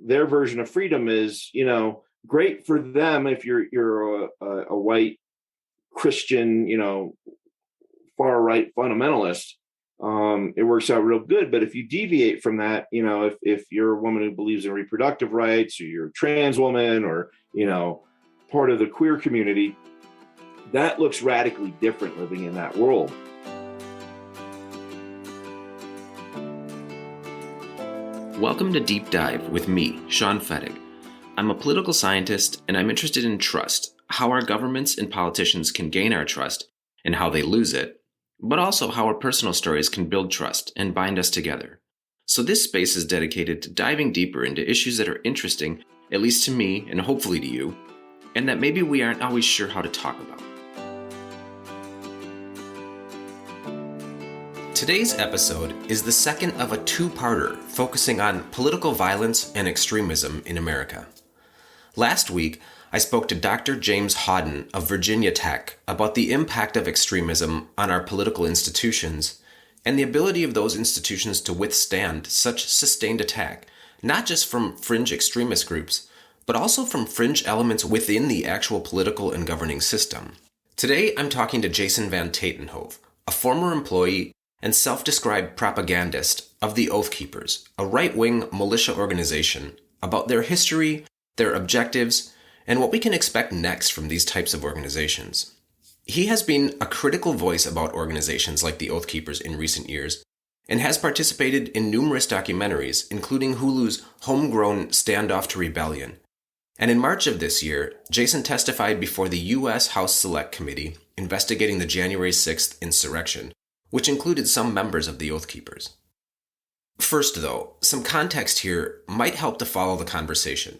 their version of freedom is, great for them if you're a white Christian, far right fundamentalist. It works out real good. But if you deviate from that, if you're a woman who believes in reproductive rights, or you're a trans woman, or part of the queer community, that looks radically different living in that world. Welcome to Deep Dive with me, Sean Fettig. I'm a political scientist, and I'm interested in trust, how our governments and politicians can gain our trust, and how they lose it, but also how our personal stories can build trust and bind us together. So this space is dedicated to diving deeper into issues that are interesting, at least to me and hopefully to you, and that maybe we aren't always sure how to talk about. Today's episode is the second of a two-parter focusing on political violence and extremism in America. Last week, I spoke to Dr. James Hawden of Virginia Tech about the impact of extremism on our political institutions and the ability of those institutions to withstand such sustained attack, not just from fringe extremist groups, but also from fringe elements within the actual political and governing system. Today, I'm talking to Jason Van Tatenhove, a former employee and self-described propagandist of the Oath Keepers, a right-wing militia organization, about their history, their objectives, and what we can expect next from these types of organizations. He has been a critical voice about organizations like the Oath Keepers in recent years, and has participated in numerous documentaries, including Hulu's Homegrown Standoff to Rebellion. And in March of this year, Jason testified before the U.S. House Select Committee investigating the January 6th insurrection, which included some members of the Oath Keepers. First, though, some context here might help to follow the conversation.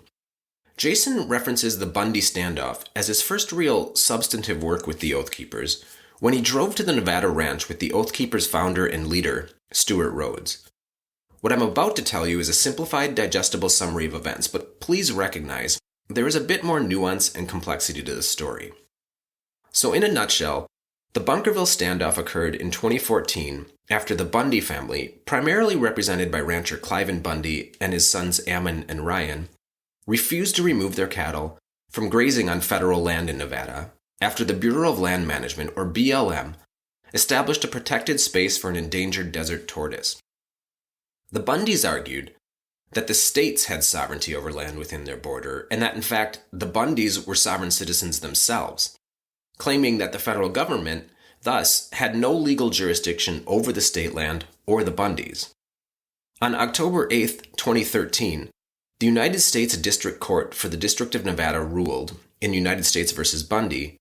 Jason references the Bundy standoff as his first real substantive work with the Oath Keepers when he drove to the Nevada ranch with the Oath Keepers founder and leader, Stewart Rhodes. What I'm about to tell you is a simplified, digestible summary of events, but please recognize there is a bit more nuance and complexity to this story. So in a nutshell, the Bunkerville standoff occurred in 2014 after the Bundy family, primarily represented by rancher Cliven Bundy and his sons Ammon and Ryan, refused to remove their cattle from grazing on federal land in Nevada after the Bureau of Land Management, or BLM, established a protected space for an endangered desert tortoise. The Bundys argued that the states had sovereignty over land within their border, and that in fact the Bundys were sovereign citizens themselves, claiming that the federal government, thus, had no legal jurisdiction over the state land or the Bundys. On October 8, 2013, the United States District Court for the District of Nevada ruled, in United States v. Bundy,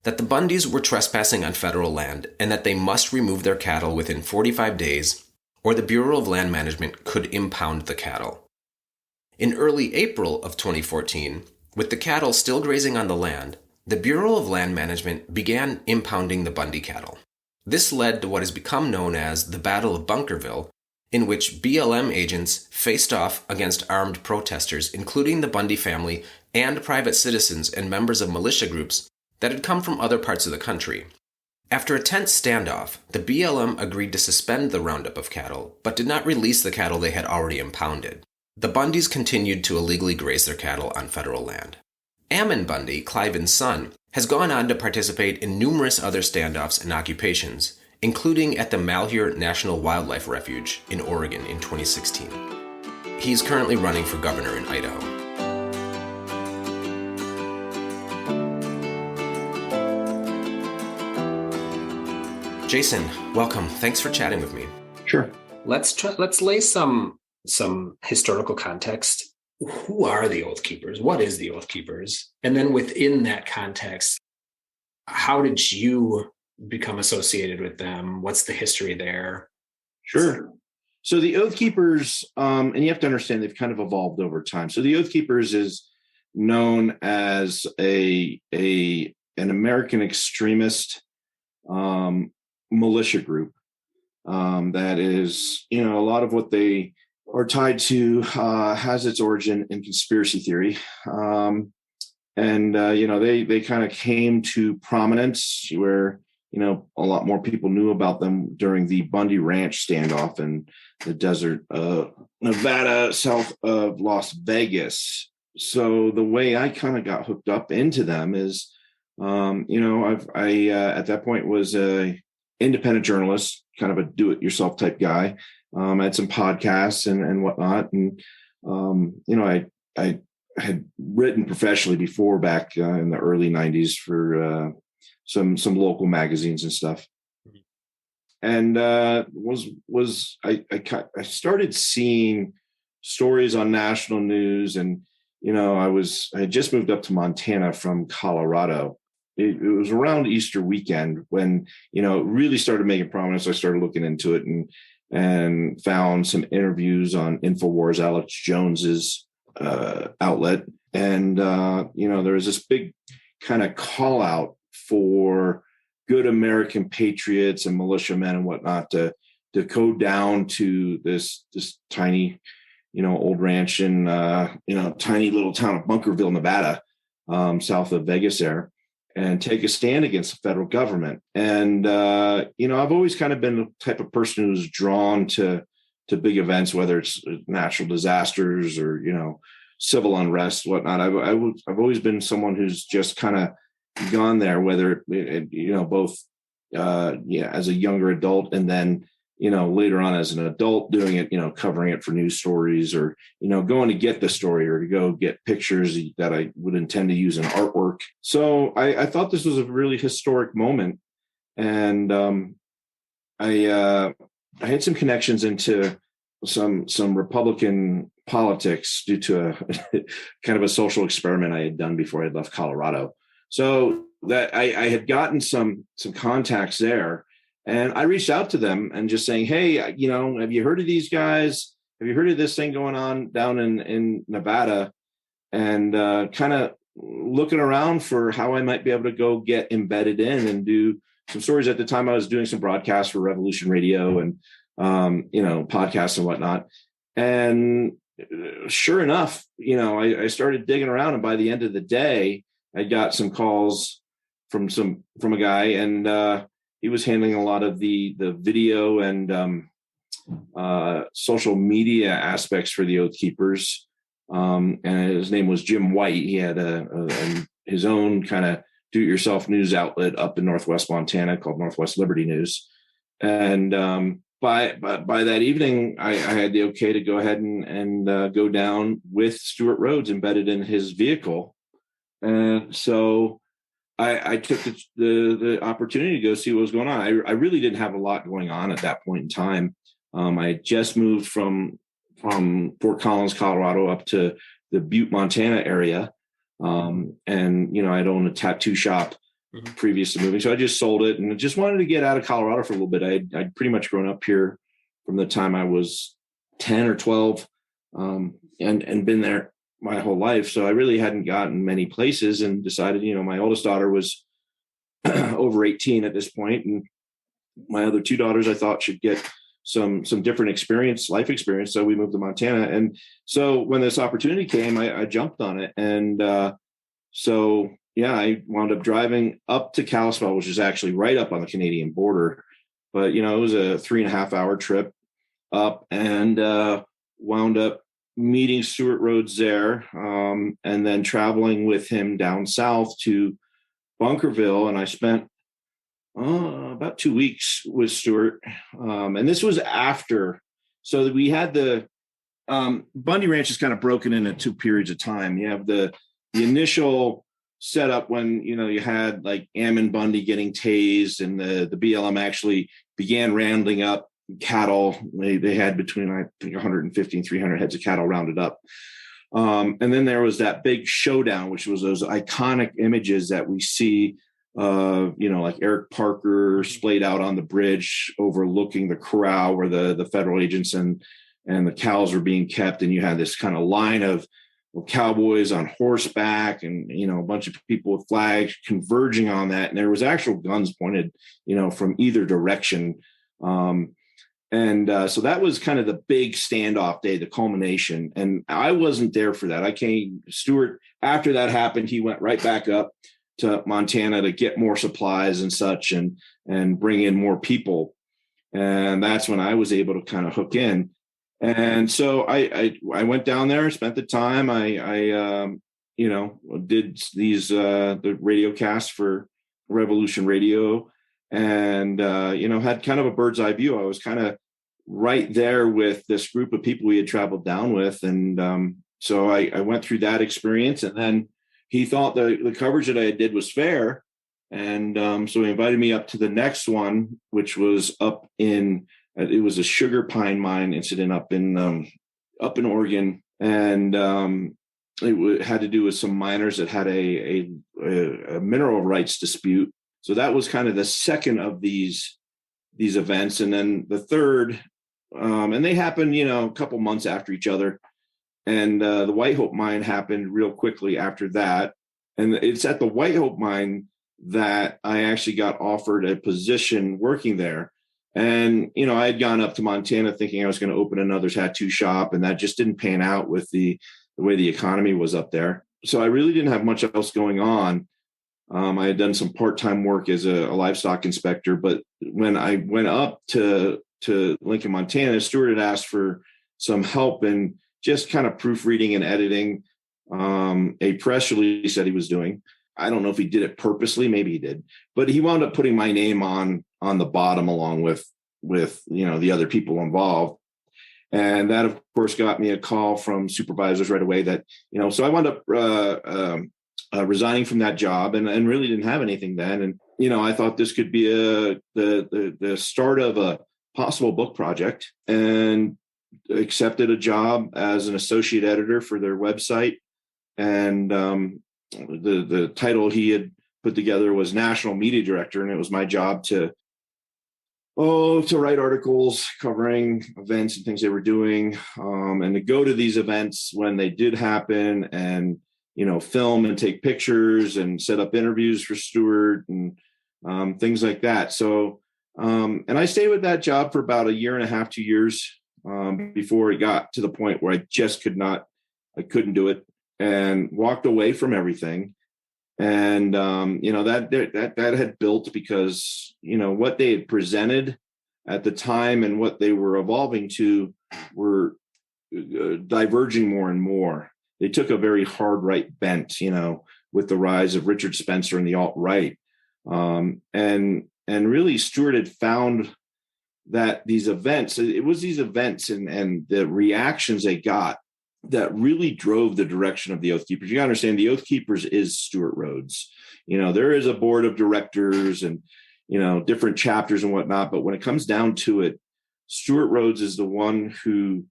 that the Bundys were trespassing on federal land and that they must remove their cattle within 45 days, or the Bureau of Land Management could impound the cattle. In early April of 2014, with the cattle still grazing on the land, the Bureau of Land Management began impounding the Bundy cattle. This led to what has become known as the Battle of Bunkerville, in which BLM agents faced off against armed protesters, including the Bundy family and private citizens and members of militia groups that had come from other parts of the country. After a tense standoff, the BLM agreed to suspend the roundup of cattle, but did not release the cattle they had already impounded. The Bundys continued to illegally graze their cattle on federal land. Ammon Bundy, Cliven's son, has gone on to participate in numerous other standoffs and occupations, including at the Malheur National Wildlife Refuge in Oregon in 2016. He is currently running for governor in Idaho. Jason, welcome. Thanks for chatting with me. Sure. Let's lay some historical context. Who are the Oath Keepers? What is the Oath Keepers? And then within that context, how did you become associated with them? What's the history there? Sure. So the Oath Keepers, and you have to understand they've kind of evolved over time. So the Oath Keepers is known as an American extremist militia group that is, a lot of what they are tied to has its origin in conspiracy theory. They kind of came to prominence where, a lot more people knew about them during the Bundy Ranch standoff. And the desert of Nevada, south of Las Vegas. So the way I kind of got hooked up into them is, I at that point was a independent journalist, kind of a do-it-yourself type guy. I had some podcasts and whatnot, and I had written professionally before back in the early '90s for some local magazines and stuff. And I started seeing stories on national news, and I had just moved up to Montana from Colorado. It was around Easter weekend when it really started making prominence. I started looking into it and found some interviews on InfoWars, Alex Jones's outlet, and there was this big kind of call out for good American patriots and militiamen and whatnot to go down to this tiny, old ranch in tiny little town of Bunkerville, Nevada, south of Vegas there, and take a stand against the federal government. And I've always kind of been the type of person who's drawn to big events, whether it's natural disasters or civil unrest, whatnot. I've always been someone who's just kind of gone there, whether both as a younger adult and then later on as an adult, doing it, covering it for news stories, or going to get the story, or to go get pictures that I would intend to use in artwork. So I thought this was a really historic moment, and I had some connections into some Republican politics due to a kind of a social experiment I had done before I had left Colorado. So that I had gotten some contacts there, and I reached out to them and just saying, hey, have you heard of these guys? Have you heard of this thing going on down in Nevada? And kind of looking around for how I might be able to go get embedded in and do some stories. At the time, I was doing some broadcasts for Revolution Radio and podcasts and whatnot. And sure enough, I started digging around, and by the end of the day, I got some calls from a guy, and he was handling a lot of the video and social media aspects for the Oath Keepers. And his name was Jim White. He had his own kind of do-it-yourself news outlet up in Northwest Montana called Northwest Liberty News. And by that evening, I had the okay to go ahead and go down with Stuart Rhodes embedded in his vehicle. And so I took the opportunity to go see what was going on. I really didn't have a lot going on at that point in time. I had just moved from Fort Collins, Colorado, up to the Butte, Montana area. And, I'd owned a tattoo shop previous to moving. So I just sold it and just wanted to get out of Colorado for a little bit. I'd pretty much grown up here from the time I was 10 or 12 and been there my whole life. So I really hadn't gotten many places, and decided, my oldest daughter was over 18 at this point, and my other two daughters I thought should get some different life experience. So we moved to Montana. And so when this opportunity came, I jumped on it. And I wound up driving up to Kalispell, which is actually right up on the Canadian border. But, it was a 3.5 hour trip up, and wound up meeting Stuart Rhodes there, and then traveling with him down south to Bunkerville. And I spent about 2 weeks with Stuart. And this was after, so that we had the Bundy Ranch is kind of broken into two periods of time. You have the initial setup when, you had like Ammon Bundy getting tased, and the BLM actually began rounding up cattle. They had between, I think, 150 and 300 heads of cattle rounded up. And then there was that big showdown, which was those iconic images that we see, like Eric Parker splayed out on the bridge overlooking the corral where the federal agents and the cows were being kept. And you had this kind of line of cowboys on horseback and, a bunch of people with flags converging on that. And there was actual guns pointed, from either direction. So that was kind of the big standoff day, the culmination. And I wasn't there for that. Stuart, after that happened, he went right back up to Montana to get more supplies and such, and bring in more people. And that's when I was able to kind of hook in. And so I went down there, spent the time. Did these the radio casts for Revolution Radio, and had kind of a bird's eye view. I was kind of right there with this group of people we had traveled down with, and so I went through that experience. And then he thought the coverage that I did was fair, and so he invited me up to the next one, which was up in. It was a sugar pine mine incident up in Oregon, and it had to do with some miners that had a mineral rights dispute. So that was kind of the second of these events, and then the third, and they happened, a couple months after each other. And the White Hope mine happened real quickly after that, and it's at the White Hope mine that I actually got offered a position working there. And, I had gone up to Montana thinking I was going to open another tattoo shop, and that just didn't pan out with the way the economy was up there. So I really didn't have much else going on. I had done some part-time work as a livestock inspector, but when I went up to Lincoln, Montana, Stuart had asked for some help in just kind of proofreading and editing a press release that he was doing. I don't know if he did it purposely, maybe he did, but he wound up putting my name on the bottom along with the other people involved. And that, of course, got me a call from supervisors right away that, so I wound up resigning from that job and really didn't have anything then. And, I thought this could be the start of a possible book project, and accepted a job as an associate editor for their website. And the title he had put together was National Media Director, and it was my job to write articles covering events and things they were doing, and to go to these events when they did happen, and film and take pictures and set up interviews for Stuart and things like that. So and I stayed with that job for about a year and a half, 2 years before it got to the point where I just couldn't do it, and walked away from everything. And that had built because what they had presented at the time and what they were evolving to were diverging more and more. They took a very hard right bent, with the rise of Richard Spencer and the alt-right, and really Stuart had found that these events, it was these events and the reactions they got that really drove the direction of the Oath Keepers. You got to understand, the Oath Keepers is Stuart Rhodes. There is a board of directors and, different chapters and whatnot. But when it comes down to it, Stuart Rhodes is the one who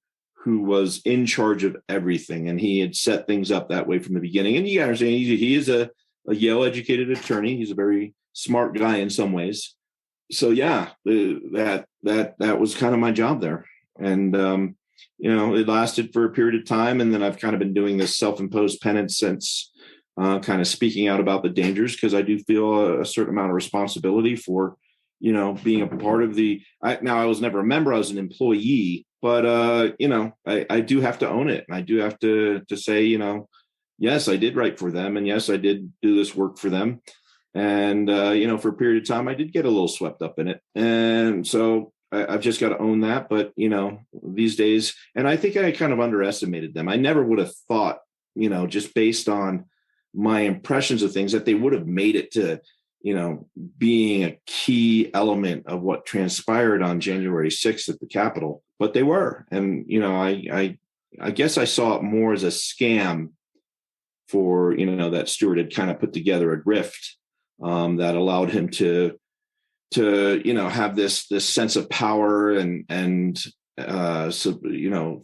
was in charge of everything. And he had set things up that way from the beginning. And you got to understand, he is a Yale-educated attorney. He's a very smart guy in some ways. So, yeah, that was kind of my job there. And, it lasted for a period of time, and then I've kind of been doing this self-imposed penance since, kind of speaking out about the dangers, because I do feel a certain amount of responsibility for, being a part of I was never a member, I was an employee, but, I do have to own it. And I do have to say, yes, I did write for them, and yes, I did do this work for them. And, for a period of time, I did get a little swept up in it. And so I've just got to own that. But, these days, and I think I kind of underestimated them. I never would have thought, just based on my impressions of things, that they would have made it to, being a key element of what transpired on January 6th at the Capitol. But they were. And, I guess I saw it more as a scam for, that Stuart had kind of put together a grift that allowed him to have this sense of power and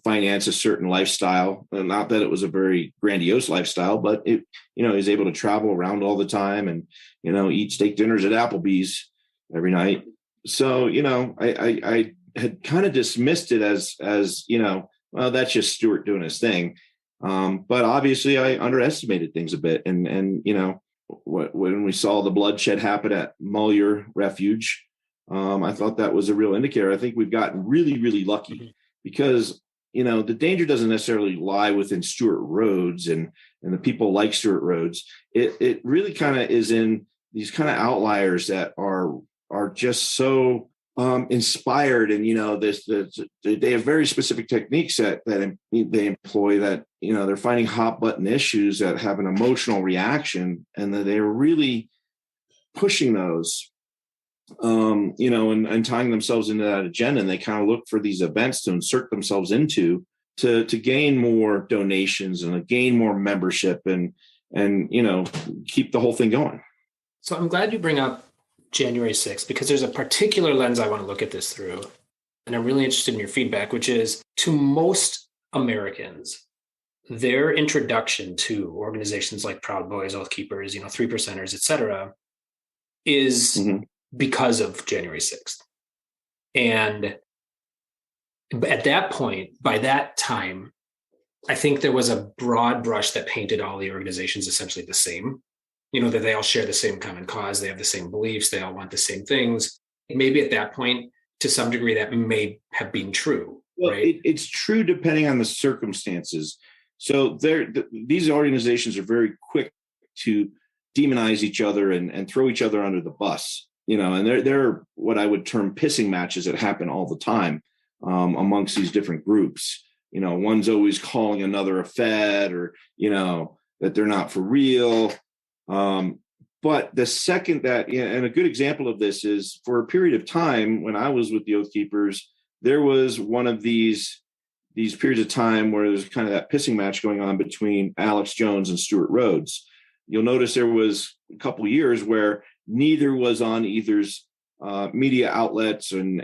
finance a certain lifestyle. Not that it was a very grandiose lifestyle, but it, he's able to travel around all the time and, eat steak dinners at Applebee's every night. So, I had kind of dismissed it as, well, that's just Stuart doing his thing. But obviously I underestimated things a bit. And when we saw the bloodshed happen at Muller Refuge, I thought that was a real indicator. I think we've gotten really, really lucky because, the danger doesn't necessarily lie within Stuart Rhodes and the people like Stuart Rhodes. It really kind of is in these kind of outliers that are just so inspired, and they have very specific techniques that they employ, that they're finding hot button issues that have an emotional reaction, and that they're really pushing those, and tying themselves into that agenda. And they kind of look for these events to insert themselves into to gain more donations and gain more membership and keep the whole thing going. So I'm glad you bring up January 6th, because there's a particular lens I want to look at this through. And I'm really interested in your feedback, which is, to most Americans, their introduction to organizations like Proud Boys, Oath Keepers, 3%ers, et cetera, is because of January 6th. And at that point, by that time, I think there was a broad brush that painted all the organizations essentially the same. That they all share the same common cause, they have the same beliefs, they all want the same things. Maybe at that point, to some degree, that may have been true. Well, right? It's true depending on the circumstances. So these organizations are very quick to demonize each other and throw each other under the bus. And they're what I would term pissing matches that happen all the time amongst these different groups. One's always calling another a fed, or that they're not for real. But the second that, and a good example of this is, for a period of time when I was with the Oath Keepers, there was one of these periods of time where there's kind of that pissing match going on between Alex Jones and Stuart Rhodes. You'll notice there was a couple of years where neither was on either's media outlets and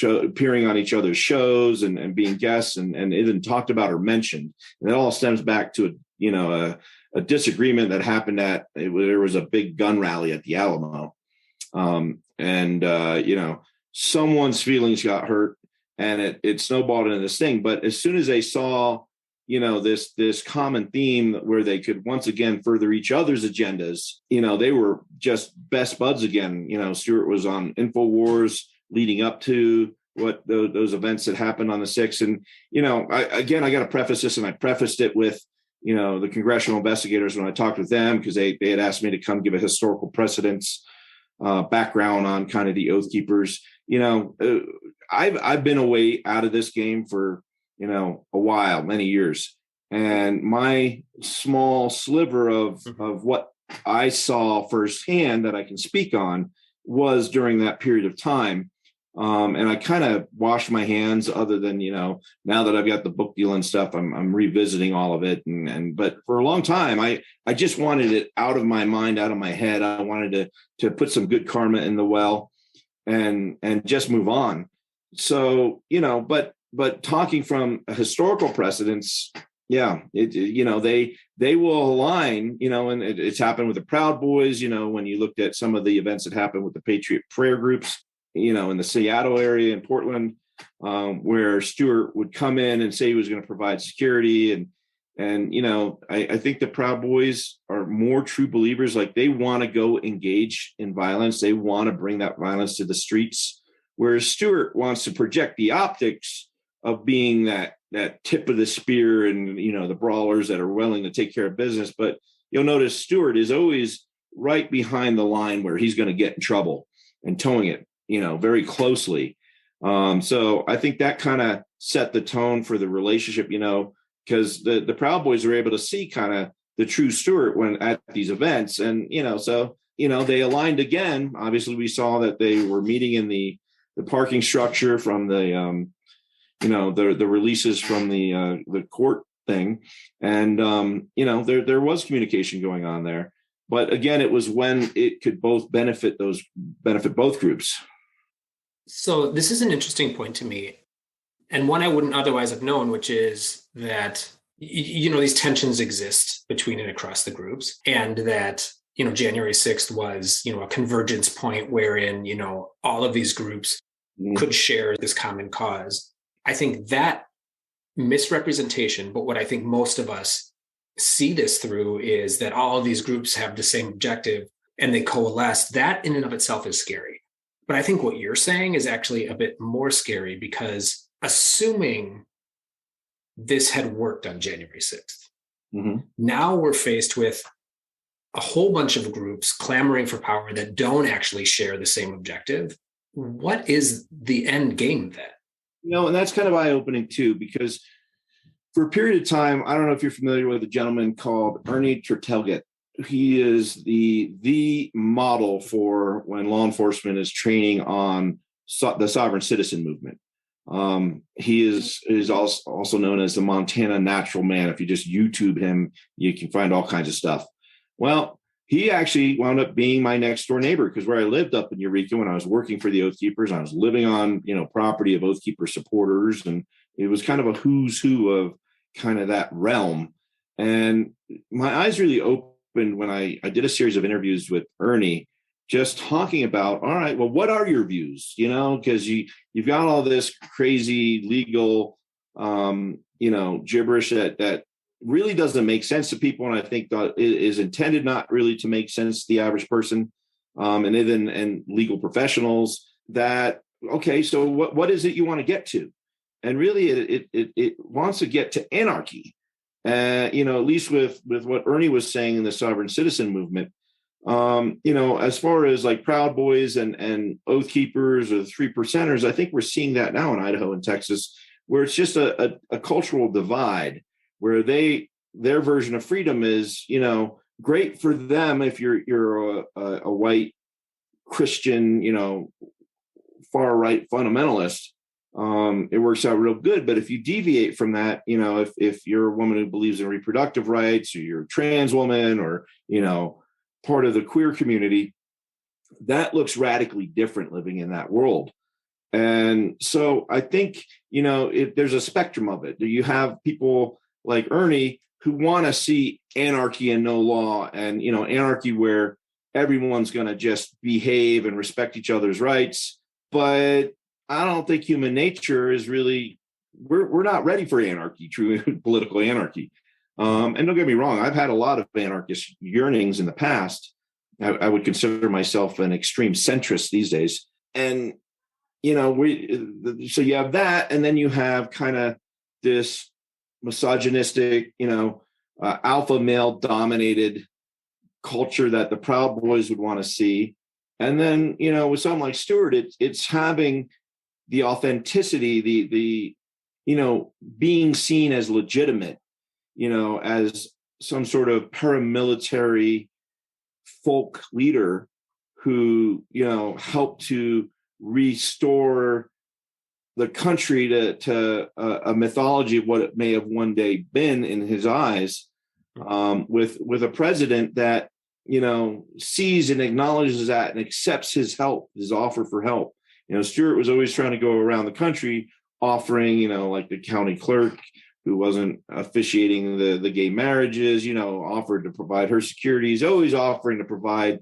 appearing on each other's shows and being guests and even talked about or mentioned. And it all stems back to a disagreement that happened there was a big gun rally at the Alamo. Someone's feelings got hurt, and it snowballed into this thing. But as soon as they saw, this common theme where they could once again further each other's agendas, they were just best buds again. Stuart was on InfoWars leading up to what those events that happened on the 6th. And, I got to preface this, and I prefaced it with, the congressional investigators when I talked with them, because they had asked me to come give a historical precedence background on kind of the Oath Keepers. I've been away out of this game for, a while, many years. And my small sliver of what I saw firsthand that I can speak on was during that period of time. And I kind of washed my hands, other than, now that I've got the book deal and stuff, I'm revisiting all of it. But for a long time, I just wanted it out of my mind, out of my head. I wanted to put some good karma in the well and just move on. So, but talking from a historical precedence, they will align, and it's happened with the Proud Boys, when you looked at some of the events that happened with the Patriot prayer groups, in the Seattle area, in Portland, where Stuart would come in and say he was going to provide security. I think the Proud Boys are more true believers. Like, they want to go engage in violence. They want to bring that violence to the streets, whereas Stuart wants to project the optics of being that tip of the spear and, the brawlers that are willing to take care of business. But you'll notice Stuart is always right behind the line where he's going to get in trouble and towing it, very closely. So I think that kind of set the tone for the relationship, because the Proud Boys are able to see kind of the true Stuart when at these events. And, they aligned again. Obviously, we saw that they were meeting in the parking structure from the releases from the court thing. And, there was communication going on there. But again, it was when it could both benefit both groups. So this is an interesting point to me, and one I wouldn't otherwise have known, which is that, these tensions exist between and across the groups, and that, January 6th was, a convergence point wherein, all of these groups could share this common cause. I think that misrepresentation, but what I think most of us see this through, is that all of these groups have the same objective and they coalesce. That in and of itself is scary. But I think what you're saying is actually a bit more scary, because assuming this had worked on January 6th, now we're faced with a whole bunch of groups clamoring for power that don't actually share the same objective. what is the end game then? And that's kind of eye-opening too, because for a period of time, I don't know if you're familiar with a gentleman called Ernie Tertelget. He is the model for when law enforcement is training on the sovereign citizen movement. He is also known as the Montana Natural Man. If you just YouTube him, you can find all kinds of stuff. Well, he actually wound up being my next door neighbor, because where I lived up in Eureka when I was working for the Oath Keepers, I was living on, property of Oath Keeper supporters. And it was kind of a who's who of kind of that realm. And my eyes really opened when I did a series of interviews with Ernie, just talking about, all right, well, what are your views? Because you've got all this crazy legal, gibberish that really doesn't make sense to people, and I think that it is intended not really to make sense to the average person, and legal professionals. That okay, so what is it you want to get to? And really, it wants to get to anarchy. At least with what Ernie was saying in the sovereign citizen movement. As far as like Proud Boys and Oath Keepers or the 3%ers, I think we're seeing that now in Idaho and Texas, where it's just a cultural divide, where their version of freedom is, great for them if you're a white Christian, far right fundamentalist. It works out real good. But if you deviate from that, if you're a woman who believes in reproductive rights, or you're a trans woman, or part of the queer community, that looks radically different living in that world. And so I think, there's a spectrum of it. You have people like Ernie who want to see anarchy and no law, and, anarchy where everyone's going to just behave and respect each other's rights. But I don't think human nature is really, we're not ready for anarchy, true political anarchy. And don't get me wrong, I've had a lot of anarchist yearnings in the past. I would consider myself an extreme centrist these days. And, so you have that, and then you have kind of this misogynistic, alpha male dominated culture that the Proud Boys would want to see. And then, with something like Stewart, it's having the authenticity, the being seen as legitimate, as some sort of paramilitary folk leader who, helped to restore the country to a mythology of what it may have one day been in his eyes, with a president that, sees and acknowledges that and accepts his help, his offer for help. Stewart was always trying to go around the country offering, like the county clerk who wasn't officiating the gay marriages, offered to provide her security. He's always offering to provide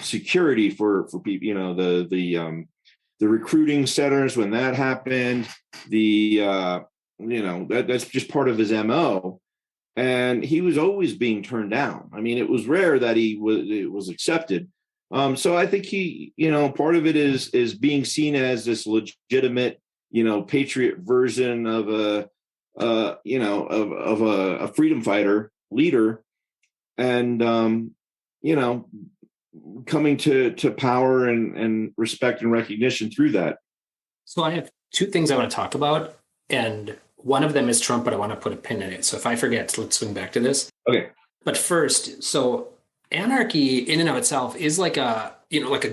security for people, the recruiting centers when that happened, that's just part of his MO. And he was always being turned down. I mean, it was rare that it was accepted. So I think he, part of it is being seen as this legitimate, patriot version of a freedom fighter leader, and coming to power and respect and recognition through that. So I have two things I want to talk about, and one of them is Trump, but I want to put a pin in it. So if I forget, let's swing back to this. Okay. But first, so anarchy in and of itself is like a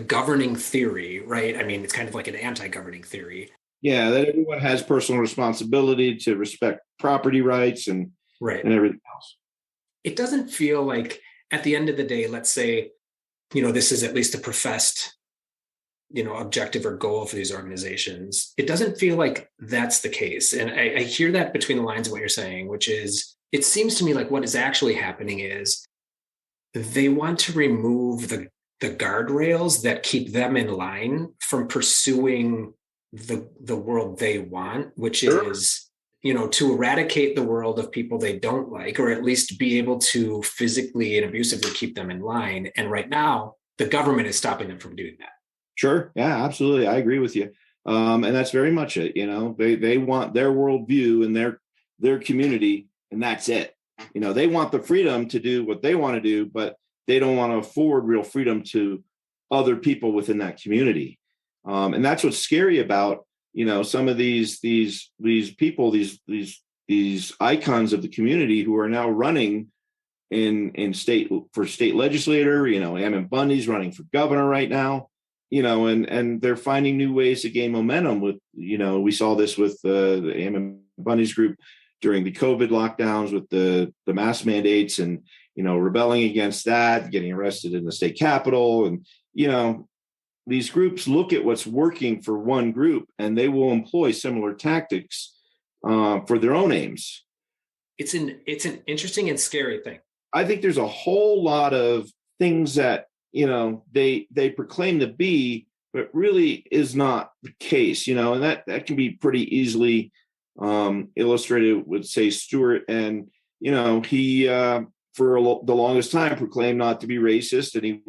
governing theory, right? I mean, it's kind of like an anti-governing theory. Yeah, that everyone has personal responsibility to respect property rights and everything else. It doesn't feel like at the end of the day, let's say, this is at least a professed, objective or goal for these organizations. It doesn't feel like that's the case. And I hear that between the lines of what you're saying, which is, it seems to me like what is actually happening is they want to remove the guardrails that keep them in line from pursuing the world they want, which is, to eradicate the world of people they don't like, or at least be able to physically and abusively keep them in line. And right now, the government is stopping them from doing that. Sure. Yeah, absolutely. I agree with you. And that's very much it. They want their worldview and their community, and that's it. They want the freedom to do what they want to do, but they don't want to afford real freedom to other people within that community. And that's what's scary about, some of these people, these icons of the community who are now running in state legislator. Ammon Bundy's running for governor right now, and they're finding new ways to gain momentum with, we saw this with the Ammon Bundy's group during the COVID lockdowns with the mask mandates and, rebelling against that, getting arrested in the state capitol. And, these groups look at what's working for one group and they will employ similar tactics for their own aims. It's an interesting and scary thing. I think there's a whole lot of things that, they proclaim to be, but really is not the case, and that can be pretty easily illustrated with, say, Stewart. And, he, for the longest time, proclaimed not to be racist. And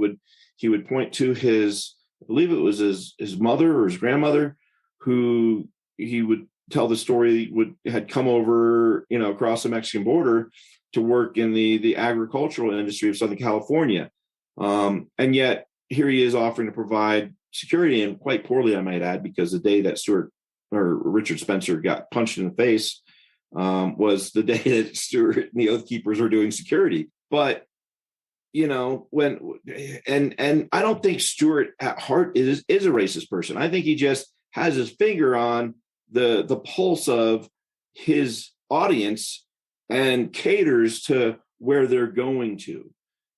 he would point to I believe it was his mother or his grandmother, who he would tell the story had come over, across the Mexican border to work in the agricultural industry of Southern California. And yet here he is offering to provide security, and quite poorly, I might add, because the day that Richard Spencer got punched in the face was the day that Stewart and the Oath Keepers were doing security. But and I don't think Stewart at heart is a racist person. I think he just has his finger on the pulse of his audience and caters to where they're going to,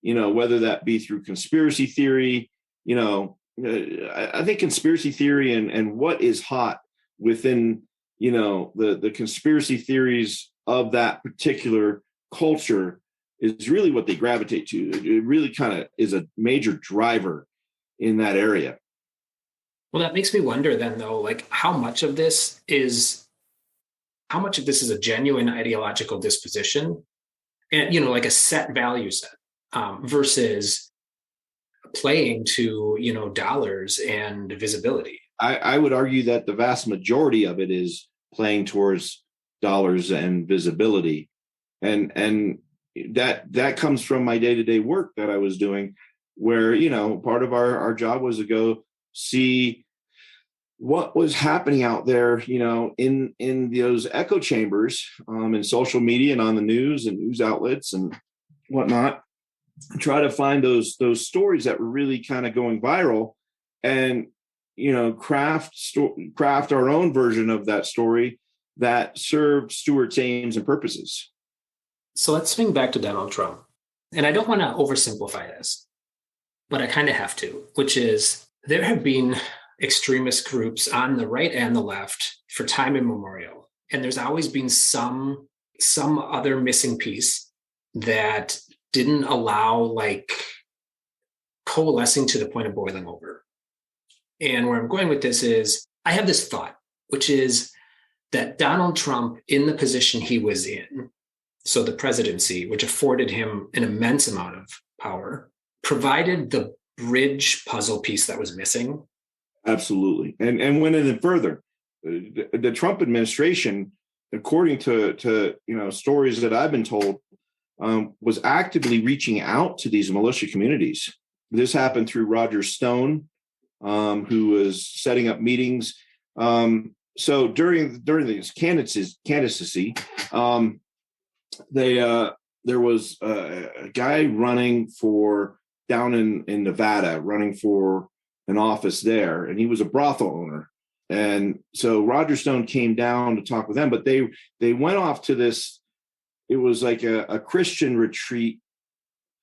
whether that be through conspiracy theory. I think conspiracy theory and what is hot within, the conspiracy theories of that particular culture is really what they gravitate to. It really kind of is a major driver in that area. Well, that makes me wonder then, though, like how much of this is a genuine ideological disposition and, like a set value set versus playing to, dollars and visibility. I would argue that the vast majority of it is playing towards dollars and visibility. And that comes from my day-to-day work that I was doing, where, part of our job was to go see what was happening out there, in those echo chambers, in social media and on the news and news outlets and whatnot, try to find those stories that were really kind of going viral and, craft our own version of that story that served Stewart's aims and purposes. So let's swing back to Donald Trump. And I don't want to oversimplify this, but I kind of have to, which is there have been extremist groups on the right and the left for time immemorial. And there's always been some other missing piece that didn't allow coalescing to the point of boiling over. And where I'm going with this is I have this thought, which is that Donald Trump, in the position he was in, so the presidency, which afforded him an immense amount of power, provided the bridge puzzle piece that was missing. Absolutely. And went even further. The Trump administration, according to stories that I've been told, was actively reaching out to these militia communities. This happened through Roger Stone, who was setting up meetings. So during this candidacy, there was a guy running for down in Nevada, running for an office there, and he was a brothel owner. And so Roger Stone came down to talk with them, but they went off to this. It was like a Christian retreat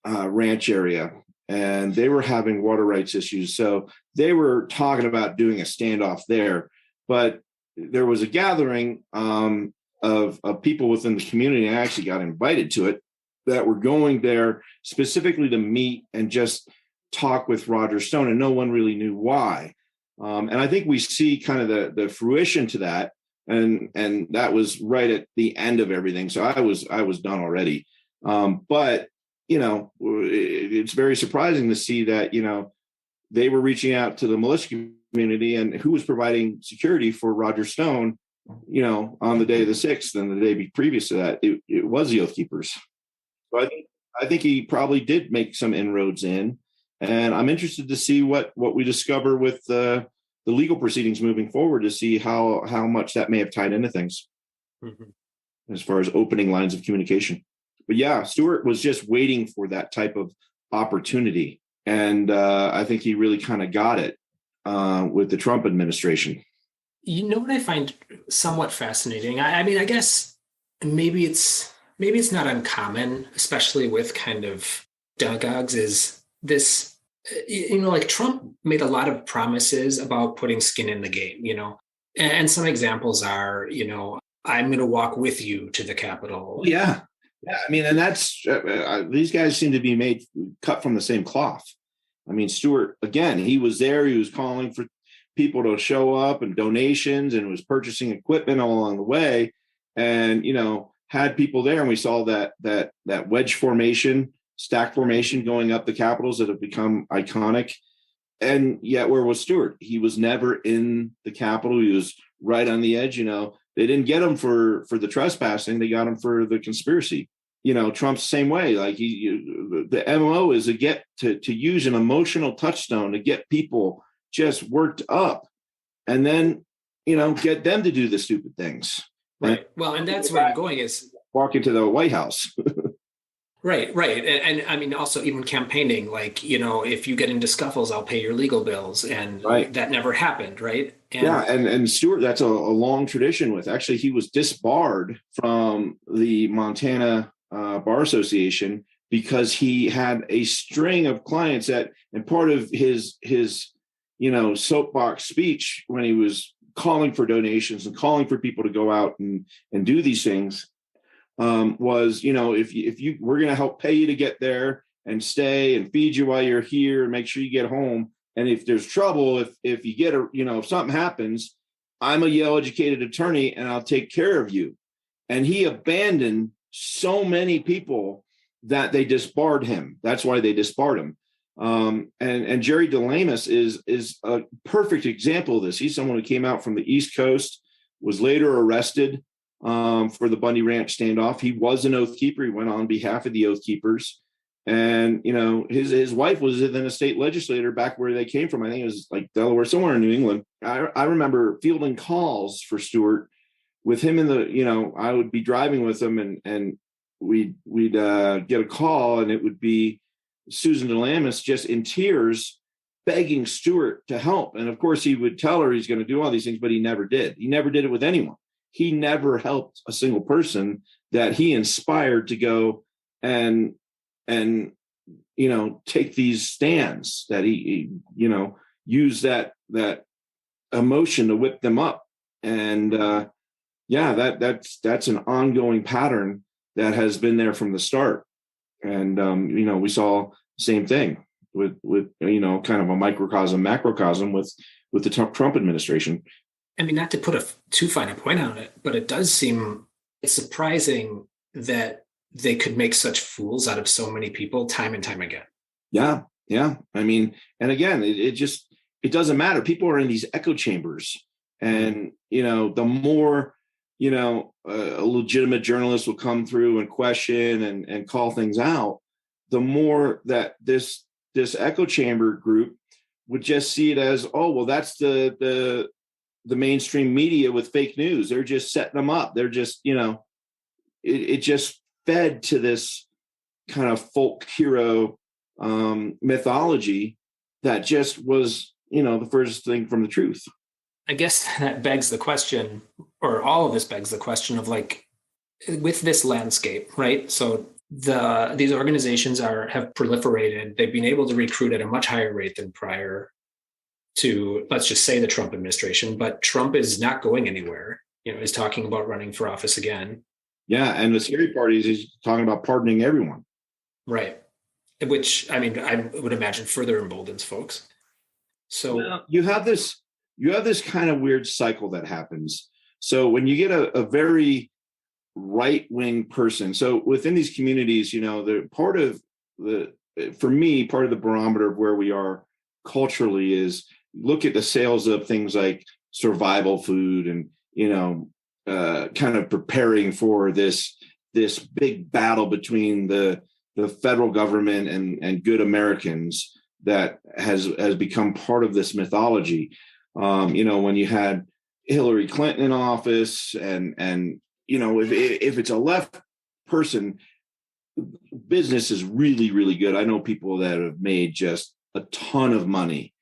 ranch area, and they were having water rights issues. So they were talking about doing a standoff there, but there was a gathering of people within the community. I actually got invited to it, that were going there specifically to meet and just talk with Roger Stone, and no one really knew why. And I think we see kind of the fruition to that, and that was right at the end of everything. So I was done already. But it's very surprising to see that they were reaching out to the militia community, and who was providing security for Roger Stone, on the day of the 6th and the day previous to that, it was the Oath Keepers. So I think he probably did make some inroads in, and I'm interested to see what we discover with the the legal proceedings moving forward to see how much that may have tied into things as far as opening lines of communication. But yeah, Stewart was just waiting for that type of opportunity. And I think he really kind of got it with the Trump administration. You know what I find somewhat fascinating? I mean, I guess maybe it's not uncommon, especially with kind of demagogues, is this, like Trump made a lot of promises about putting skin in the game, and some examples are, I'm going to walk with you to the Capitol. Yeah. Yeah. I mean, and that's, these guys seem to be cut from the same cloth. I mean, Stewart, again, he was there, he was calling for people to show up and donations and was purchasing equipment all along the way. And, had people there, and we saw that wedge formation, stack formation going up the Capitals that have become iconic. And yet, where was Stewart? He was never in the Capitol. He was right on the edge. They didn't get him for the trespassing. They got him for the conspiracy. Trump's the same way. Like the MO is to use an emotional touchstone to get people just worked up, and then get them to do the stupid things. Right. Well, and that's where I'm going is walk into the White House. Right. And I mean, also even campaigning, like, if you get into scuffles, I'll pay your legal bills. And that never happened. Right. And Stewart, that's a long tradition with, actually, he was disbarred from the Montana Bar Association because he had a string of clients and part of his soapbox speech when he was calling for donations and calling for people to go out and do these things was, if we're going to help pay you to get there and stay and feed you while you're here and make sure you get home. And if there's trouble, if you get if something happens, I'm a Yale educated attorney and I'll take care of you. And he abandoned so many people that they disbarred him. That's why they disbarred him. And Jerry DeLamus is a perfect example of this. He's someone who came out from the East Coast, was later arrested for the Bundy Ranch standoff. He was an oath keeper. He went on behalf of the oath keepers. And, his wife was then a state legislator back where they came from. I think it was like Delaware, somewhere in New England. I remember fielding calls for Stewart with him I would be driving with him and we'd get a call, and it would be Susan DeLamus just in tears begging Stewart to help. And of course he would tell her he's going to do all these things, but he never did. He never did it with anyone. He never helped a single person that he inspired to go and take these stands, that he use that emotion to whip them up. And that's an ongoing pattern that has been there from the start. And we saw the same thing with kind of a microcosm, macrocosm with the Trump administration. I mean, not to put a too fine a point on it, but it does seem surprising that they could make such fools out of so many people time and time again. Yeah. I mean, and again, it doesn't matter. People are in these echo chambers, and the more a legitimate journalist will come through and question and call things out, the more that this echo chamber group would just see it as, oh, well, that's the mainstream media with fake news. They're just setting them up. They're just, it just fed to this kind of folk hero mythology that just was, the furthest thing from the truth. I guess that begs the question, or all of this begs the question of, like, with this landscape, right? So these organizations have proliferated. They've been able to recruit at a much higher rate than prior to, let's just say, the Trump administration. But Trump is not going anywhere. He's talking about running for office again. Yeah, and the scary part is he's talking about pardoning everyone. Right. Which, I mean, I would imagine further emboldens folks. So you have this kind of weird cycle that happens. So when you get a very right-wing person, so within these communities, part of the barometer of where we are culturally is look at the sales of things like survival food and, kind of preparing for this big battle between the federal government and good Americans that has become part of this mythology. When you had Hillary Clinton in office, and if it's a left person, business is really, really good. I know people that have made just a ton of money.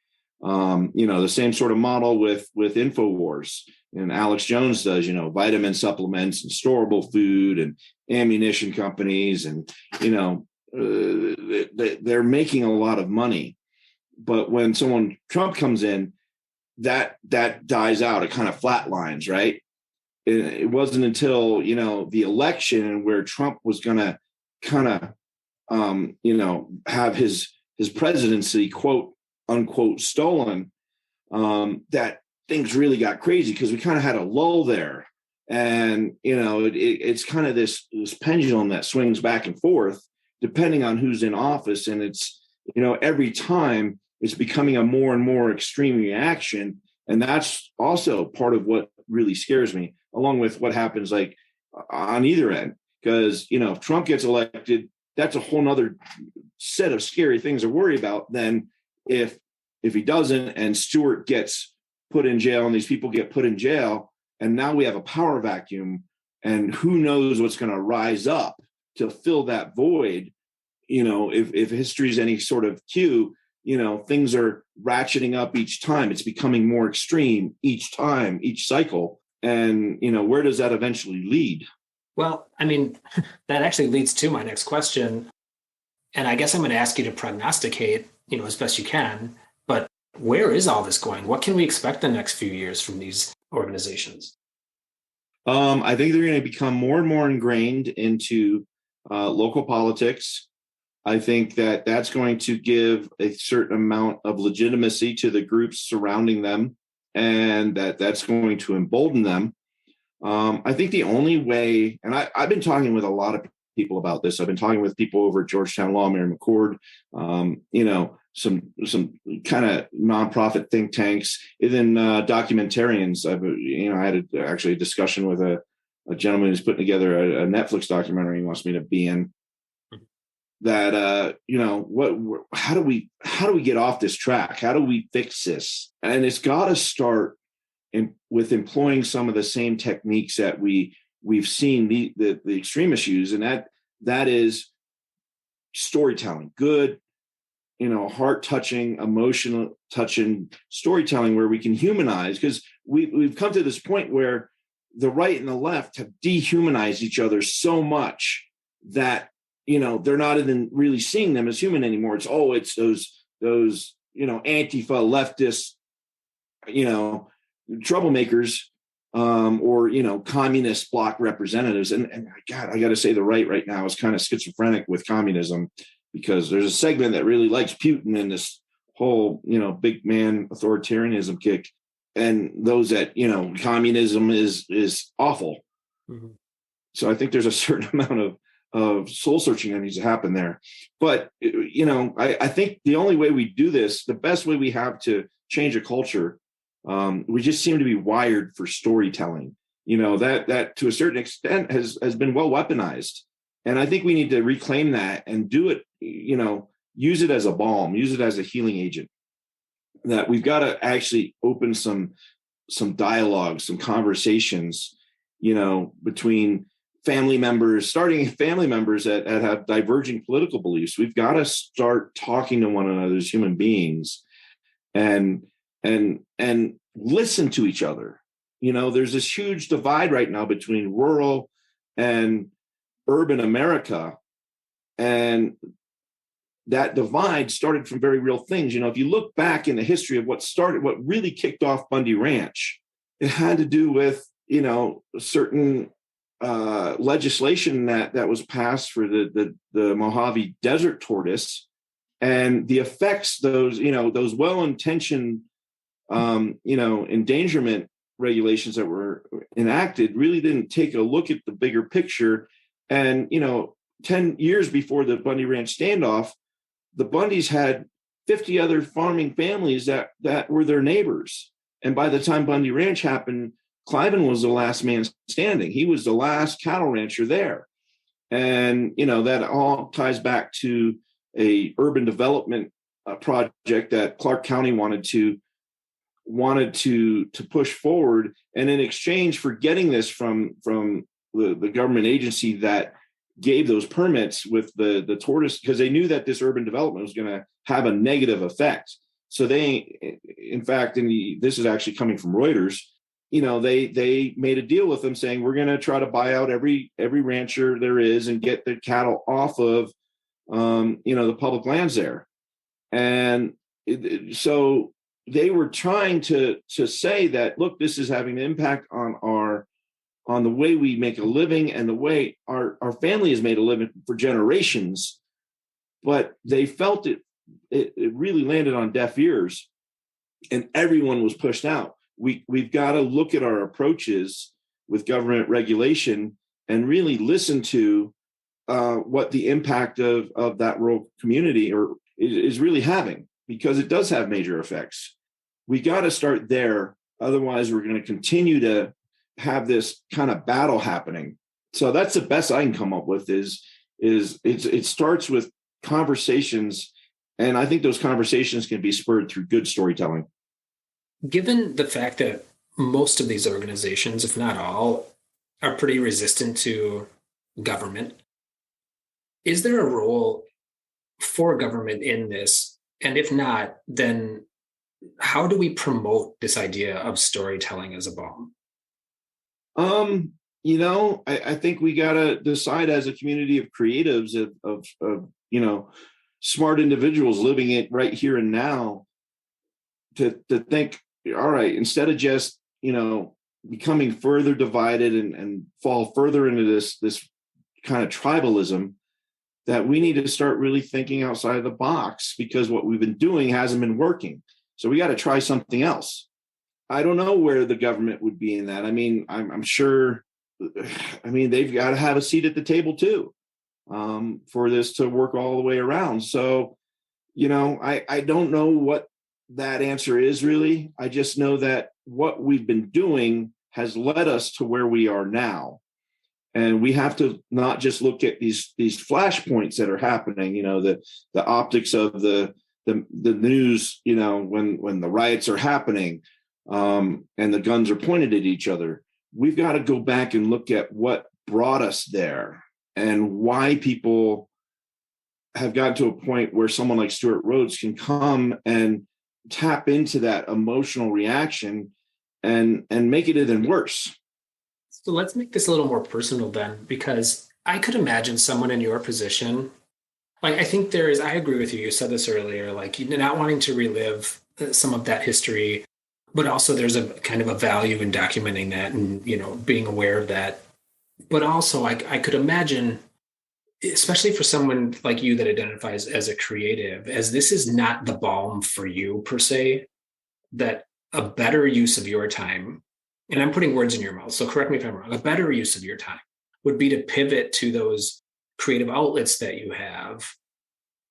The same sort of model with InfoWars, and Alex Jones does, vitamin supplements and storable food and ammunition companies, and, they're making a lot of money. But when Trump comes in, that dies out. It kind of flatlines, right? It wasn't until, the election, and where Trump was going to kind of, have his presidency, quote unquote, stolen, that things really got crazy, because we kind of had a lull there. And, it's kind of this pendulum that swings back and forth depending on who's in office. And it's, every time it's becoming a more and more extreme reaction. And that's also part of what really scares me, along with what happens like on either end. Because, if Trump gets elected, that's a whole nother set of scary things to worry about than if he doesn't, and Stewart gets put in jail, and these people get put in jail, and now we have a power vacuum, and who knows what's going to rise up to fill that void. If history is any sort of cue, things are ratcheting up each time. It's becoming more extreme each time, each cycle. And, where does that eventually lead? Well, I mean, that actually leads to my next question. And I guess I'm going to ask you to prognosticate, as best you can. But where is all this going? What can we expect the next few years from these organizations? I think they're going to become more and more ingrained into local politics. I think that that's going to give a certain amount of legitimacy to the groups surrounding them, and that's going to embolden them. I think the only way, and I've been talking with a lot of people about this. I've been talking with people over at Georgetown Law, Mary McCord, some kind of nonprofit think tanks, even documentarians. I had actually a discussion with a gentleman who's putting together a Netflix documentary he wants me to be in. That how do we get off this track? How do we fix this? And it's got to start with employing some of the same techniques that we've seen the extremists use, and that is storytelling, good, heart-touching, emotional touching storytelling, where we can humanize, because we've come to this point where the right and the left have dehumanized each other so much that they're not even really seeing them as human anymore. It's those Antifa leftists, troublemakers, or communist bloc representatives. And God, I got to say, the right now is kind of schizophrenic with communism, because there's a segment that really likes Putin and this whole big man authoritarianism kick, and those that communism is awful. Mm-hmm. So I think there's a certain amount of soul searching that needs to happen there. But I think the only way we do this, the best way we have to change a culture, we just seem to be wired for storytelling. That to a certain extent has been well weaponized, and I think we need to reclaim that and do it. Use it as a balm, use it as a healing agent. That we've got to actually open some dialogue, some conversations, between family members, starting family members that have diverging political beliefs. We've got to start talking to one another as human beings, and listen to each other. There's this huge divide right now between rural and urban America, and that divide started from very real things. If you look back in the history of what really kicked off Bundy Ranch, it had to do with certain legislation that was passed for the Mojave Desert tortoise, and the effects those well-intentioned endangerment regulations that were enacted really didn't take a look at the bigger picture. And 10 years before the Bundy Ranch standoff, the Bundys had 50 other farming families that were their neighbors. And by the time Bundy Ranch happened, Cliven was the last man standing. He was the last cattle rancher there. And, that all ties back to a urban development project that Clark County wanted to wanted to push forward. And in exchange for getting this from the government agency that gave those permits with the tortoise, because they knew that this urban development was going to have a negative effect. So they, in fact, this is actually coming from Reuters, they made a deal with them saying, we're going to try to buy out every rancher there is and get the cattle off of, the public lands there. And so they were trying to say that, look, this is having an impact on the way we make a living and the way our family has made a living for generations. But they felt it really landed on deaf ears, and everyone was pushed out. We've got to look at our approaches with government regulation and really listen to what the impact of that rural community is really having, because it does have major effects. We got to start there. Otherwise, we're going to continue to have this kind of battle happening. So that's the best I can come up with is it starts with conversations. And I think those conversations can be spurred through good storytelling. Given the fact that most of these organizations, if not all, are pretty resistant to government, is there a role for government in this? And if not, then how do we promote this idea of storytelling as a balm? I think we got to decide as a community of creatives, of smart individuals living it right here and now, to think, all right, instead of just, becoming further divided and fall further into this kind of tribalism, that we need to start really thinking outside of the box, because what we've been doing hasn't been working. So we got to try something else. I don't know where the government would be in that. I mean, I'm sure, they've got to have a seat at the table too, for this to work all the way around. So, I don't know what that answer is really. I just know that what we've been doing has led us to where we are now. And we have to not just look at these flashpoints that are happening, the optics of the news, when the riots are happening, and the guns are pointed at each other. We've got to go back and look at what brought us there and why people have gotten to a point where someone like Stuart Rhodes can come and tap into that emotional reaction and make it even worse. So let's make this a little more personal then, because I could imagine someone in your position, like, I think I agree with you. You said this earlier, like, you're not wanting to relive some of that history, but also there's a kind of a value in documenting that and, being aware of that. But also I could imagine, especially for someone like you that identifies as a creative, as this is not the balm for you per se, that a better use of your time, and I'm putting words in your mouth, so correct me if I'm wrong, a better use of your time would be to pivot to those creative outlets that you have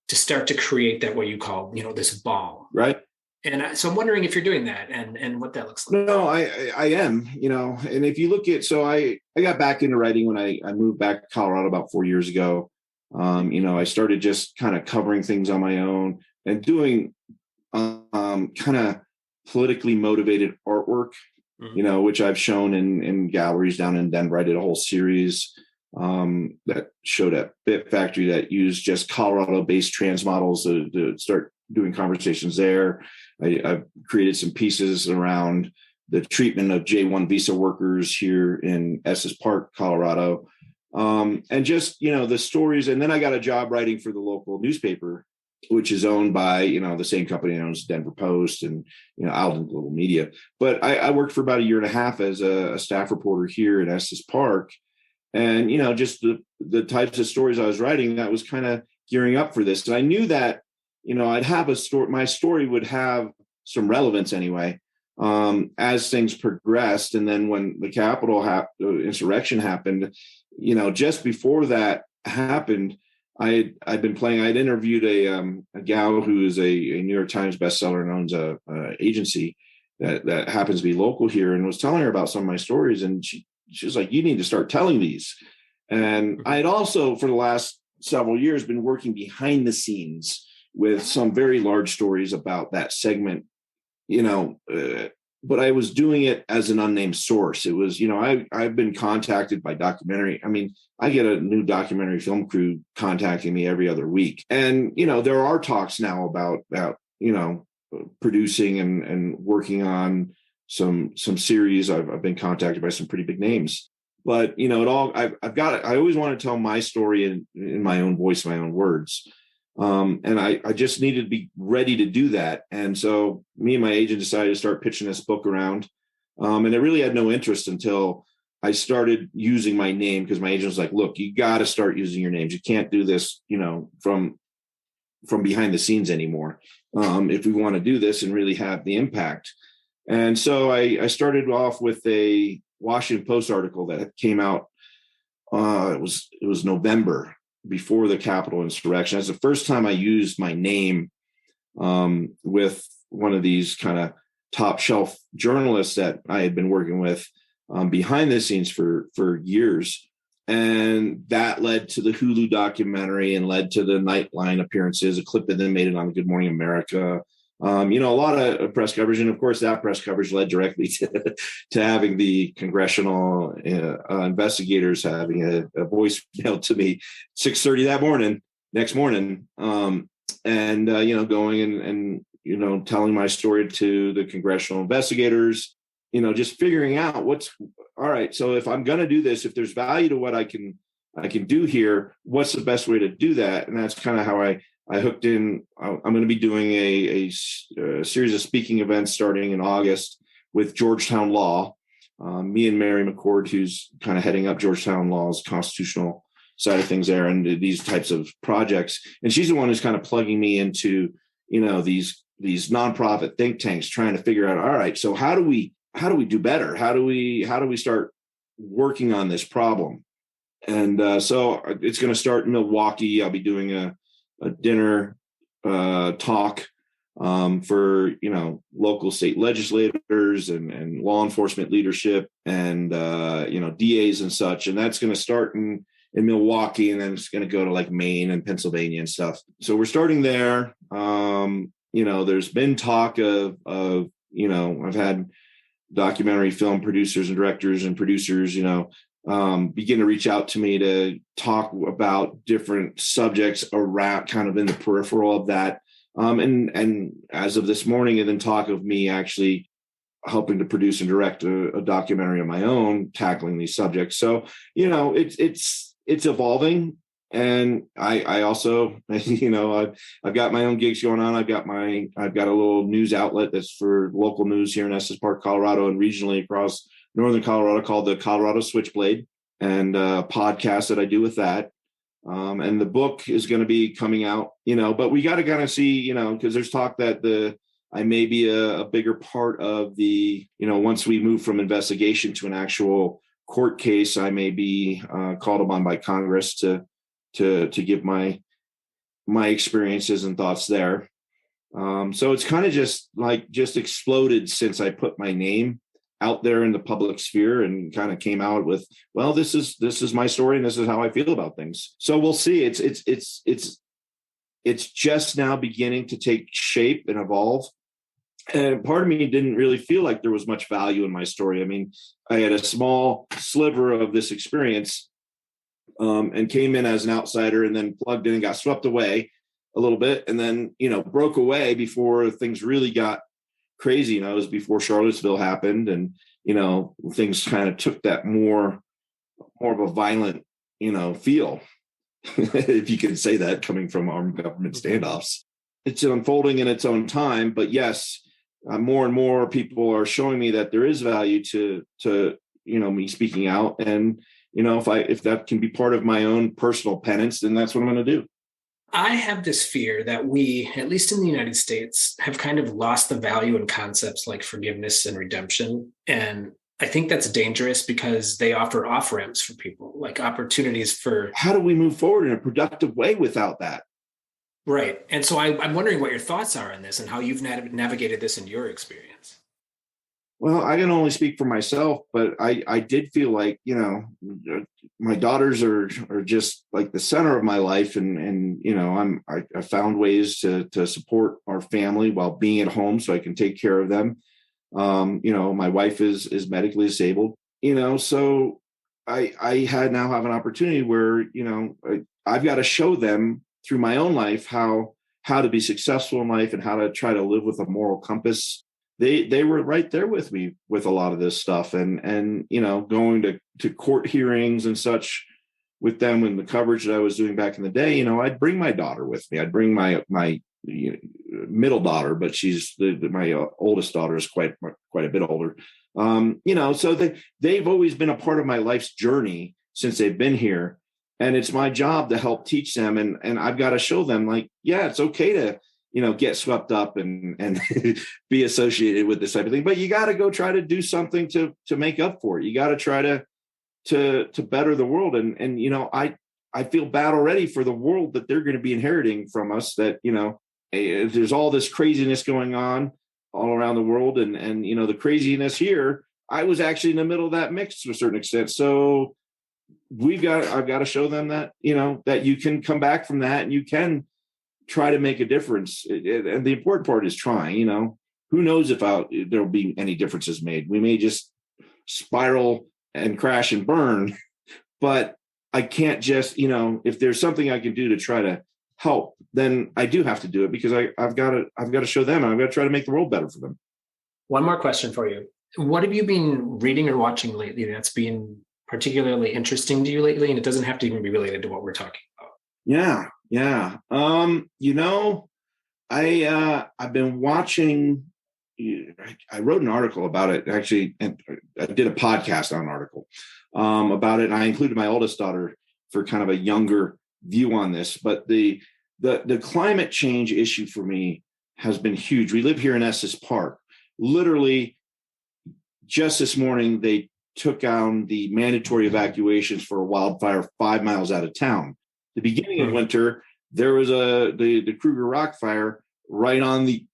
to start to create that, what you call, this balm. Right. And so I'm wondering if you're doing that and what that looks like. No, I am, and if you look at, so I got back into writing when I moved back to Colorado about 4 years ago. I started just kind of covering things on my own and doing kind of politically motivated artwork, which I've shown in galleries down in Denver. I did a whole series that showed at Bit Factory that used just Colorado-based trans models to start doing conversations there. I've created some pieces around the treatment of J-1 visa workers here in Estes Park, Colorado. And just, the stories. And then I got a job writing for the local newspaper, which is owned by, the same company that owns Denver Post and, Alden Global Media. But I worked for about a year and a half as a staff reporter here in Estes Park. And, just the types of stories I was writing, that was kind of gearing up for this. And I knew that, I'd have a story, my story would have some relevance anyway, as things progressed. And then when the Capitol insurrection happened, just before that happened, I'd interviewed a gal who is a New York Times bestseller and owns a agency that happens to be local here, and was telling her about some of my stories. And she was like, you need to start telling these. And I had also, for the last several years, been working behind the scenes with some very large stories about that segment but I was doing it as an unnamed source. It was, I've been contacted by documentary. I mean, I get a new documentary film crew contacting me every other week. And, there are talks now about producing and working on some series. I've been contacted by some pretty big names, but I always want to tell my story in my own voice, my own words. And I just needed to be ready to do that. And so me and my agent decided to start pitching this book around. And I really had no interest until I started using my name, because my agent was like, look, you got to start using your names. You can't do this, from behind the scenes anymore. If we want to do this and really have the impact. And so I started off with a Washington Post article that came out. It was November, before the Capitol insurrection. That's the first time I used my name with one of these kind of top shelf journalists that I had been working with behind the scenes for years. And that led to the Hulu documentary and led to the Nightline appearances. A clip of them made it on Good Morning America. A lot of press coverage. And of course, that press coverage led directly to having the congressional investigators having a voicemail to me 6:30 next morning. Going and telling my story to the congressional investigators, just figuring out all right. So if I'm going to do this, if there's value to what I can do here, what's the best way to do that? And that's kind of how I hooked in. I'm going to be doing a series of speaking events starting in August with Georgetown Law. Me and Mary McCord, who's kind of heading up Georgetown Law's constitutional side of things there, and these types of projects. And she's the one who's kind of plugging me into, these nonprofit think tanks, trying to figure out, all right, so how do we do better? How do we start working on this problem? And so it's going to start in Milwaukee. I'll be doing a dinner talk for local state legislators and law enforcement leadership and DAs and such, and that's going to start in Milwaukee, and then it's going to go to like Maine and Pennsylvania and stuff. So we're starting there. There's been talk of I've had documentary film producers and directors and producers begin to reach out to me to talk about different subjects around kind of in the peripheral of that. And as of this morning, and then talk of me actually helping to produce and direct a documentary of my own tackling these subjects. So, it's evolving. And I also, I've got my own gigs going on. I've got a little news outlet that's for local news here in Estes Park, Colorado, and regionally across northern Colorado, called the Colorado Switchblade, and a podcast that I do with that. And the book is going to be coming out, but we got to kind of see, because there's talk that I may be a bigger part of the, once we move from investigation to an actual court case, I may be called upon by Congress to give my experiences and thoughts there. So it's kind of just exploded since I put my name out there in the public sphere and kind of came out with, well, this is my story and this is how I feel about things. So we'll see. It's just now beginning to take shape and evolve. And part of me didn't really feel like there was much value in my story. I mean, I had a small sliver of this experience and came in as an outsider, and then plugged in and got swept away a little bit, and then, broke away before things really got crazy. It was before Charlottesville happened, and, things kind of took that more of a violent, feel, if you can say that, coming from armed government standoffs. It's unfolding in its own time, but yes, more and more people are showing me that there is value to me speaking out. And, if that can be part of my own personal penance, then that's what I'm going to do. I have this fear that we, at least in the United States, have kind of lost the value in concepts like forgiveness and redemption. And I think that's dangerous because they offer off-ramps for people, like opportunities for... How do we move forward in a productive way without that? Right. And so I'm wondering what your thoughts are on this and how you've navigated this in your experience. Well, I can only speak for myself, but I did feel like, my daughters are just like the center of my life. And I found ways to support our family while being at home so I can take care of them. My wife is medically disabled, so I had now have an opportunity where, I've got to show them through my own life how to be successful in life and how to try to live with a moral compass. They were right there with me with a lot of this stuff, and going to court hearings and such with them, and the coverage that I was doing back in the day. I'd bring my daughter with me. I'd bring my middle daughter, but she's my oldest daughter is quite a bit older. So they've always been a part of my life's journey since they've been here, and it's my job to help teach them, and I've got to show them, like, yeah, it's okay to get swept up and be associated with this type of thing. But you got to go try to do something to make up for it. You got to try to better the world. And I feel bad already for the world that they're going to be inheriting from us, that, there's all this craziness going on all around the world. And the craziness here, I was actually in the middle of that mix to a certain extent. So I've got to show them that, that you can come back from that and you can try to make a difference. And the important part is trying. Who knows if there'll be any differences made. We may just spiral and crash and burn, but I can't just, if there's something I can do to try to help, then I do have to do it, because I've got to show them, and I've got to try to make the world better for them. One more question for you. What have you been reading or watching lately that's been particularly interesting to you lately? And it doesn't have to even be related to what we're talking about. Yeah. I've been watching. I wrote an article about it, actually, and I did a podcast on an article about it. And I included my oldest daughter for kind of a younger view on this. But the climate change issue for me has been huge. We live here in Estes Park. Literally, just this morning, they took down the mandatory evacuations for a wildfire 5 miles out of town. The beginning of winter, there was the Kruger Rock fire right on the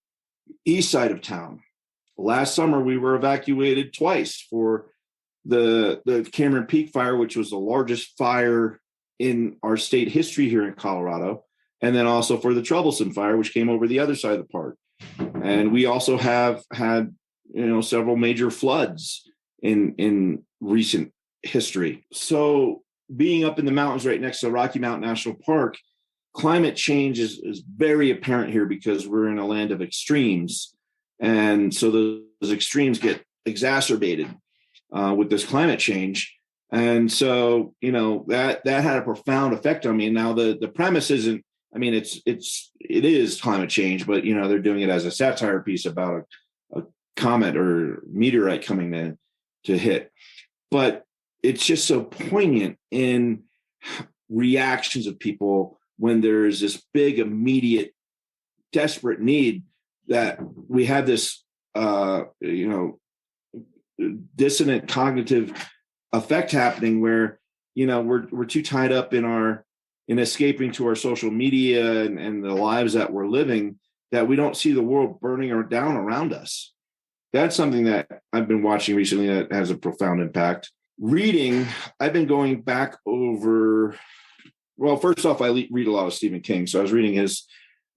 east side of town. Last summer, we were evacuated twice for the Cameron Peak fire, which was the largest fire in our state history here in Colorado, and then also for the Troublesome fire, which came over the other side of the park. And we also have had several major floods in recent history. So being up in the mountains right next to Rocky Mountain National Park, climate change is very apparent here, because we're in a land of extremes. And so those extremes get exacerbated with this climate change. And so, that had a profound effect on me. And now the premise isn't, it is climate change, but, they're doing it as a satire piece about a comet or meteorite coming to hit. But it's just so poignant in reactions of people when there's this big, immediate, desperate need, that we have this, dissonant cognitive effect happening where, we're too tied up in escaping to our social media and the lives that we're living, that we don't see the world burning down around us. That's something that I've been watching recently that has a profound impact. Reading, I've been going back over. Well, first off, I read a lot of Stephen King, so I was reading his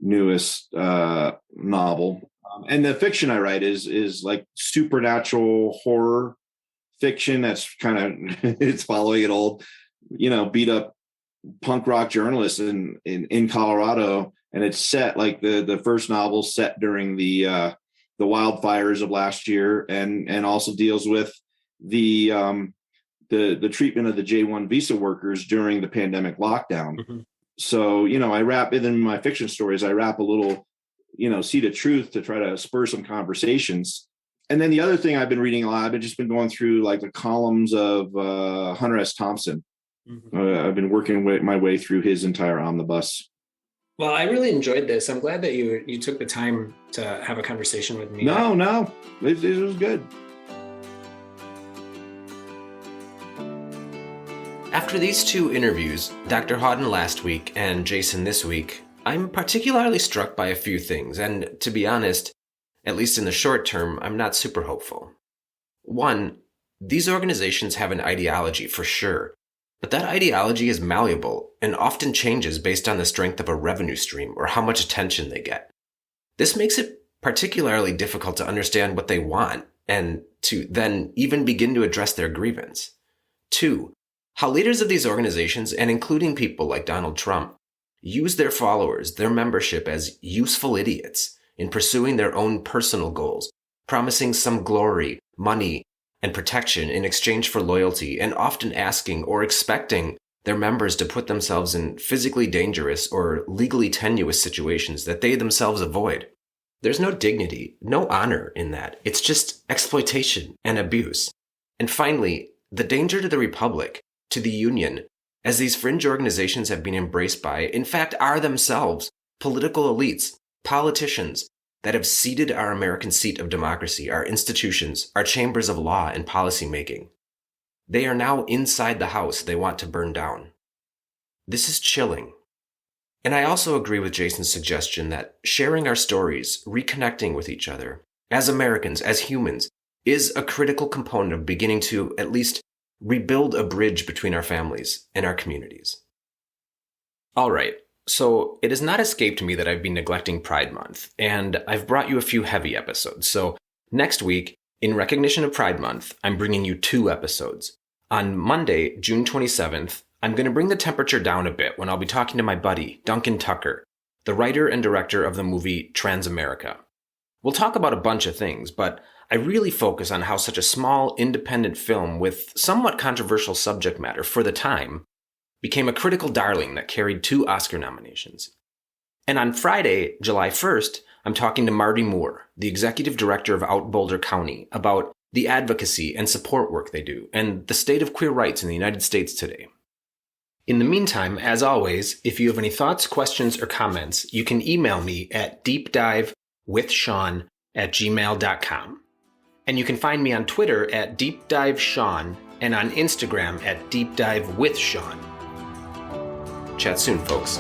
newest novel, and the fiction I write is like supernatural horror fiction. That's kind of it's following an old, beat up punk rock journalist in Colorado, and it's set like the first novel set during the wildfires of last year, and also deals with the treatment of the J-1 visa workers during the pandemic lockdown. Mm-hmm. So, I wrap in my fiction stories, I wrap a little, seed of truth to try to spur some conversations. And then the other thing I've been reading a lot, I've just been going through like the columns of Hunter S. Thompson. Mm-hmm. I've been working my way through his entire omnibus. Well, I really enjoyed this. I'm glad that you took the time to have a conversation with me. No, it was good. After these two interviews, Dr. Hawden last week and Jason this week, I'm particularly struck by a few things, and to be honest, at least in the short term, I'm not super hopeful. One, these organizations have an ideology for sure, but that ideology is malleable and often changes based on the strength of a revenue stream or how much attention they get. This makes it particularly difficult to understand what they want and to then even begin to address their grievance. Two, how leaders of these organizations, and including people like Donald Trump, use their followers, their membership as useful idiots in pursuing their own personal goals, promising some glory, money, and protection in exchange for loyalty, and often asking or expecting their members to put themselves in physically dangerous or legally tenuous situations that they themselves avoid. There's no dignity, no honor in that. It's just exploitation and abuse. And finally, the danger to the Republic, to the Union, as these fringe organizations have been embraced by, in fact, are themselves political elites, politicians that have ceded our American seat of democracy, our institutions, our chambers of law and policymaking. They are now inside the house they want to burn down. This is chilling. And I also agree with Jason's suggestion that sharing our stories, reconnecting with each other, as Americans, as humans, is a critical component of beginning to at least rebuild a bridge between our families and our communities. All right, so it has not escaped me that I've been neglecting Pride Month, and I've brought you a few heavy episodes. So next week, in recognition of Pride Month, I'm bringing you 2 episodes. On Monday, June 27th, I'm going to bring the temperature down a bit when I'll be talking to my buddy, Duncan Tucker, the writer and director of the movie Transamerica. We'll talk about a bunch of things, but I really focus on how such a small, independent film with somewhat controversial subject matter for the time became a critical darling that carried 2 Oscar nominations. And on Friday, July 1st, I'm talking to Marty Moore, the executive director of Out Boulder County, about the advocacy and support work they do and the state of queer rights in the United States today. In the meantime, as always, if you have any thoughts, questions, or comments, you can email me at deepdivewithsean@gmail.com. And you can find me on Twitter at deepdivesean and on Instagram at deepdivewithsean. Chat soon, folks.